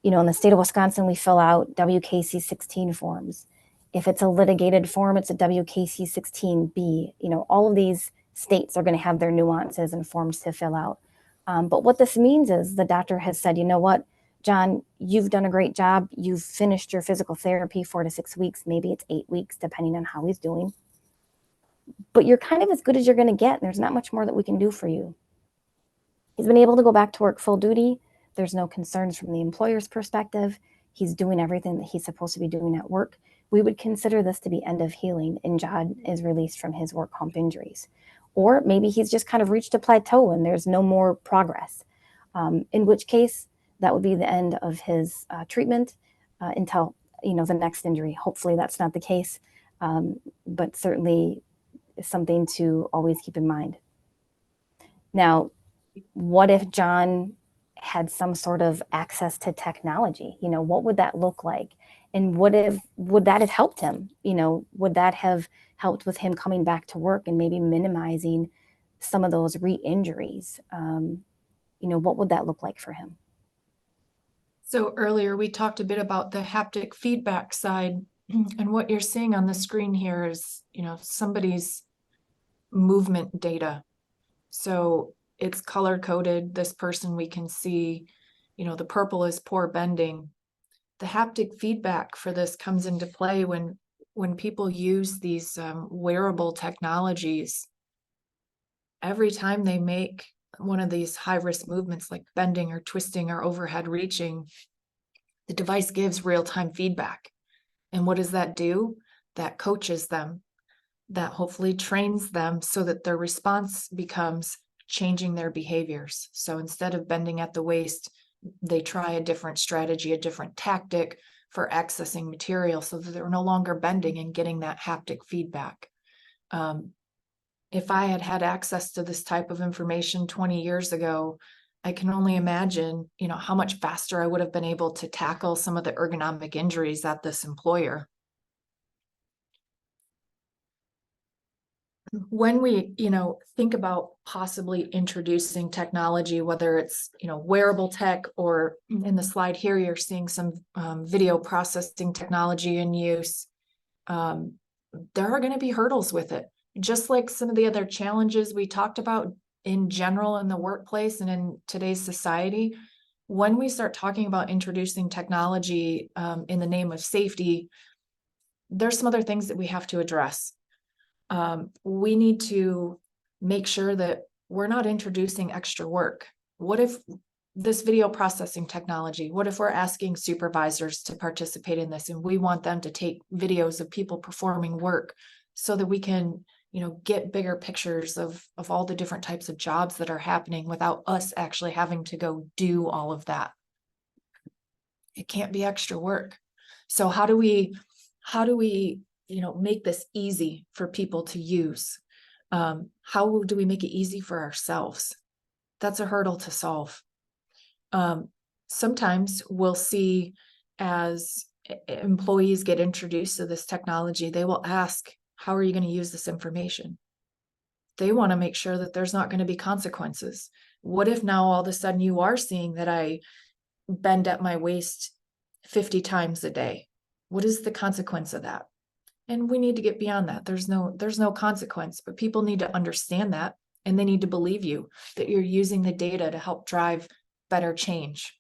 the state of Wisconsin, we fill out WKC 16 forms. If it's a litigated form, it's a WKC 16B. All of these states are going to have their nuances and forms to fill out. But what this means is the doctor has said, you know what, John, you've done a great job. You've finished your physical therapy 4 to 6 weeks. Maybe it's 8 weeks, depending on how he's doing. But you're kind of as good as you're going to get. And there's not much more that we can do for you. He's been able to go back to work full duty. There's no concerns from the employer's perspective. He's doing everything that he's supposed to be doing at work. We would consider this to be end of healing, and John is released from his work comp injuries. Or maybe he's just kind of reached a plateau and there's no more progress, in which case that would be the end of his treatment until the next injury. Hopefully that's not the case, but certainly something to always keep in mind. Now, what if John had some sort of access to technology? What would that look like? And would that have helped him? Would that have helped with him coming back to work and maybe minimizing some of those re-injuries? What would that look like for him? So earlier we talked a bit about the haptic feedback side, and what you're seeing on the screen here is, somebody's movement data. So it's color coded. This person, we can see, the purple is poor bending. The haptic feedback for this comes into play when people use these wearable technologies. Every time they make one of these high-risk movements like bending or twisting or overhead reaching, the device gives real-time feedback. And what does that do? That coaches them, that hopefully trains them so that their response becomes changing their behaviors. So instead of bending at the waist, they try a different strategy, a different tactic for accessing material so that they're no longer bending and getting that haptic feedback. If I had had access to this type of information 20 years ago, I can only imagine, how much faster I would have been able to tackle some of the ergonomic injuries at this employer. When we, think about possibly introducing technology, whether it's, wearable tech, or in the slide here, you're seeing some video processing technology in use, there are going to be hurdles with it. Just like some of the other challenges we talked about in general in the workplace and in today's society, when we start talking about introducing technology in the name of safety, there's some other things that we have to address. We need to make sure that we're not introducing extra work. What if this video processing technology, what if we're asking supervisors to participate in this and we want them to take videos of people performing work so that we can, get bigger pictures of all the different types of jobs that are happening without us actually having to go do all of that? It can't be extra work. So how do we, make this easy for people to use? How do we make it easy for ourselves? That's a hurdle to solve. Sometimes we'll see as employees get introduced to this technology, they will ask, how are you going to use this information? They want to make sure that there's not going to be consequences. What if now all of a sudden you are seeing that I bend at my waist 50 times a day? What is the consequence of that? And we need to get beyond that. There's no consequence, but people need to understand that, and they need to believe you that you're using the data to help drive better change.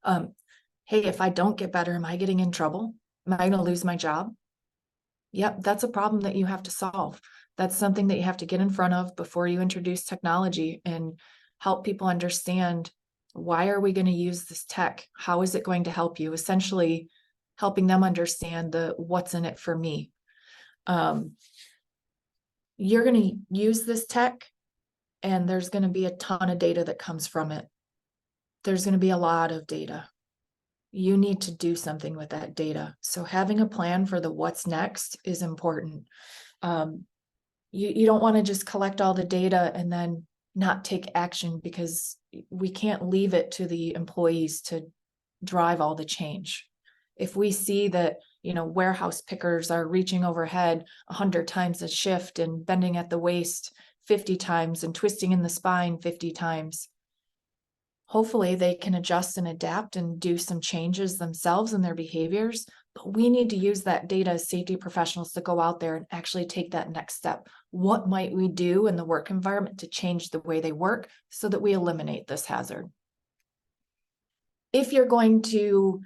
Hey, if I don't get better, am I getting in trouble? Am I going to lose my job? Yep, that's a problem that you have to solve. That's something that you have to get in front of before you introduce technology and help people understand, why are we going to use this tech? How is it going to help you? Essentially, helping them understand the what's in it for me. You're going to use this tech, and there's going to be a ton of data that comes from it. There's going to be a lot of data. You need to do something with that data. So having a plan for the what's next is important. You don't want to just collect all the data and then not take action, because we can't leave it to the employees to drive all the change. If we see that, warehouse pickers are reaching overhead 100 times a shift and bending at the waist 50 times and twisting in the spine 50 times, hopefully they can adjust and adapt and do some changes themselves in their behaviors. But we need to use that data as safety professionals to go out there and actually take that next step. What might we do in the work environment to change the way they work so that we eliminate this hazard? If you're going to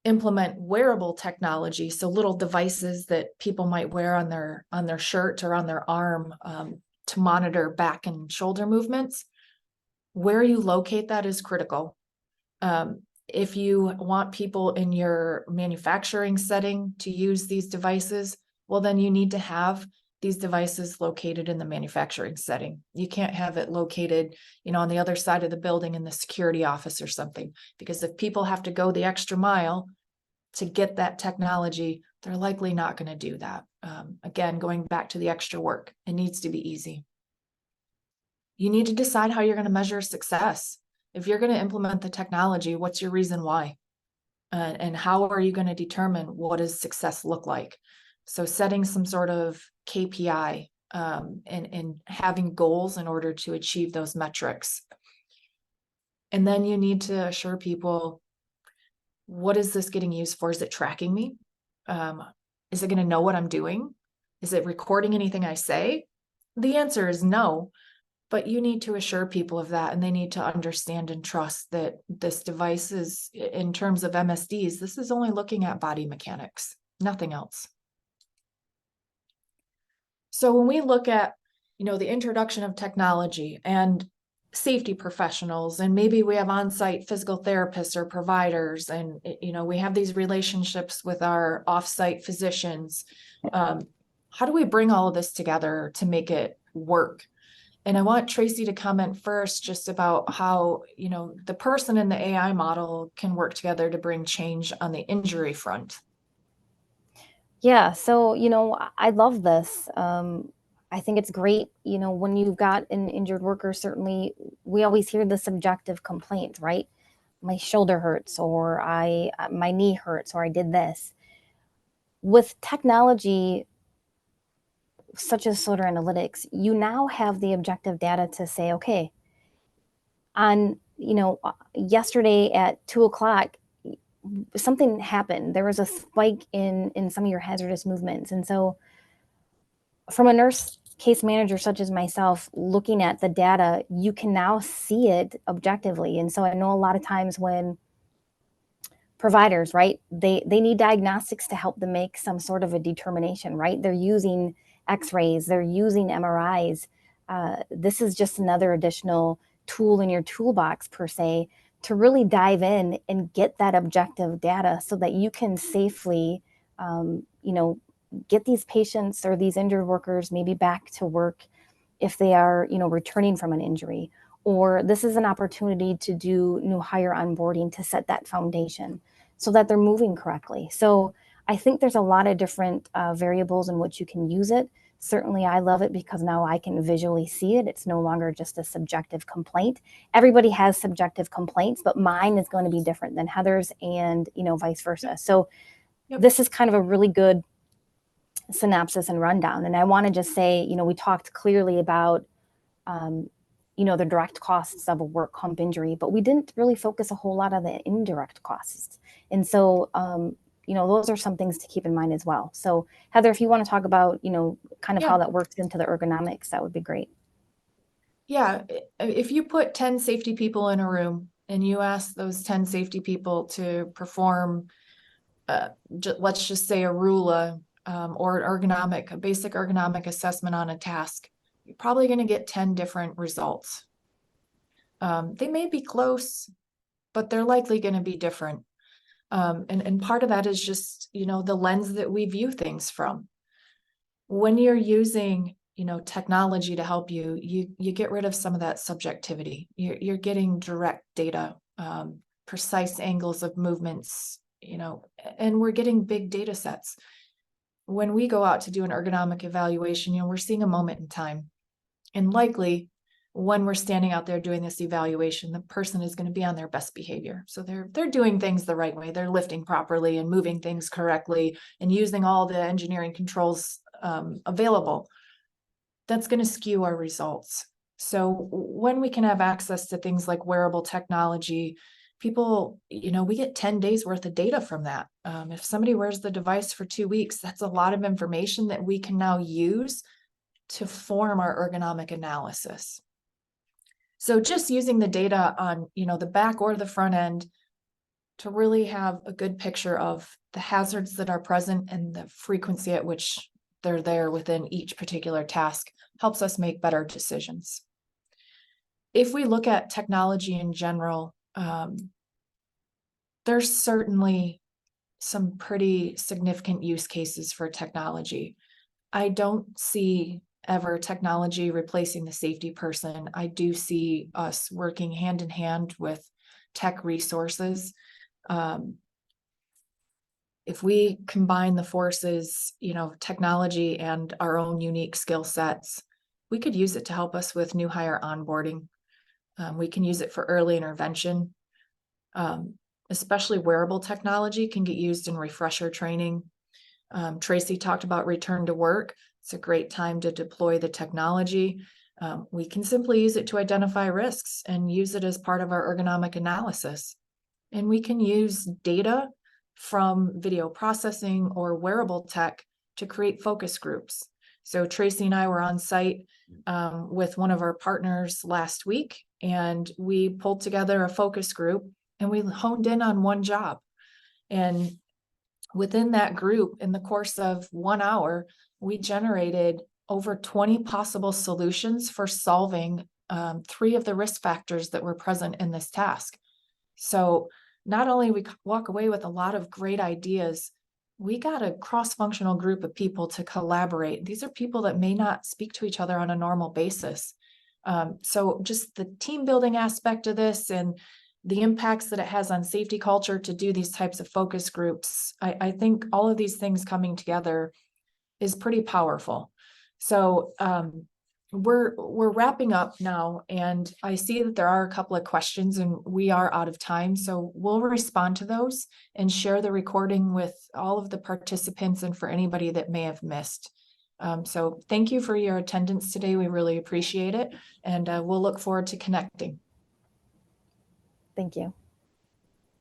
implement wearable technology, so little devices that people might wear on their shirt or on their arm, to monitor back and shoulder movements, where you locate that is critical. If you want people in your manufacturing setting to use these devices, well, then you need to have these devices located in the manufacturing setting. You can't have it located, on the other side of the building in the security office or something, because if people have to go the extra mile to get that technology, they're likely not going to do that. Again, going back to the extra work, it needs to be easy. You need to decide how you're going to measure success. If you're going to implement the technology, what's your reason why? And how are you going to determine what does success look like? So setting some sort of KPI, and having goals in order to achieve those metrics. And then you need to assure people, what is this getting used for? Is it tracking me? Is it going to know what I'm doing? Is it recording anything I say? The answer is no. But you need to assure people of that, and they need to understand and trust that this device is, in terms of MSDs, this is only looking at body mechanics, nothing else. So when we look at, the introduction of technology and safety professionals, and maybe we have on-site physical therapists or providers, and, we have these relationships with our off-site physicians, how do we bring all of this together to make it work? And I want Tracy to comment first just about how, the person and the AI model can work together to bring change on the injury front. Yeah, so, I love this. I think it's great, when you've got an injured worker, certainly we always hear the subjective complaints, right? My shoulder hurts, or my knee hurts, or I did this. With technology such as Soda Analytics, you now have the objective data to say, okay, on, yesterday at 2:00, something happened. There was a spike in some of your hazardous movements. And so from a nurse case manager such as myself, looking at the data, you can now see it objectively. And so I know a lot of times when providers, right, they need diagnostics to help them make some sort of a determination, right? They're using x-rays, they're using MRIs. This is just another additional tool in your toolbox, per se, to really dive in and get that objective data so that you can safely, get these patients or these injured workers maybe back to work if they are, returning from an injury, or this is an opportunity to do new hire onboarding to set that foundation so that they're moving correctly. So I think there's a lot of different variables in which you can use it. Certainly I love it because now I can visually see it. It's no longer just a subjective complaint. Everybody has subjective complaints, but mine is going to be different than Heather's, and vice versa. So this is kind of a really good synopsis and rundown. And I want to just say, we talked clearly about the direct costs of a work comp injury, but we didn't really focus a whole lot on the indirect costs. And so, those are some things to keep in mind as well. So Heather, if you want to talk about, kind of how that works into the ergonomics, that would be great. Yeah, if you put 10 safety people in a room and you ask those 10 safety people to perform, let's just say a RULA or a basic ergonomic assessment on a task, you're probably going to get 10 different results. They may be close, but they're likely going to be different. And part of that is just, the lens that we view things from. When you're using, technology to help you, you get rid of some of that subjectivity. You're getting direct data, precise angles of movements, and we're getting big data sets. When we go out to do an ergonomic evaluation, we're seeing a moment in time. And likely when we're standing out there doing this evaluation, the person is going to be on their best behavior. So they're doing things the right way. They're lifting properly and moving things correctly and using all the engineering controls available. That's going to skew our results. So when we can have access to things like wearable technology, people, we get 10 days worth of data from that. If somebody wears the device for 2 weeks, that's a lot of information that we can now use to form our ergonomic analysis. So just using the data on, the back or the front end to really have a good picture of the hazards that are present and the frequency at which they're there within each particular task helps us make better decisions. If we look at technology in general, there's certainly some pretty significant use cases for technology. I don't see ever technology replacing the safety person. I do see us working hand in hand with tech resources. If we combine the forces, technology and our own unique skill sets, we could use it to help us with new hire onboarding. We can use it for early intervention. Especially wearable technology can get used in refresher training. Tracy talked about return to work. It's a great time to deploy the technology. We can simply use it to identify risks and use it as part of our ergonomic analysis. And we can use data from video processing or wearable tech to create focus groups. So Tracy and I were on site with one of our partners last week, and we pulled together a focus group and we honed in on one job. And within that group, in the course of 1 hour, we generated over 20 possible solutions for solving 3 of the risk factors that were present in this task. So not only we walk away with a lot of great ideas, we got a cross-functional group of people to collaborate. These are people that may not speak to each other on a normal basis. So just the team building aspect of this and the impacts that it has on safety culture to do these types of focus groups, I think all of these things coming together is pretty powerful. So we're wrapping up now, and I see that there are a couple of questions and we are out of time. So we'll respond to those and share the recording with all of the participants and for anybody that may have missed. So thank you for your attendance today. We really appreciate it. And we'll look forward to connecting. Thank you.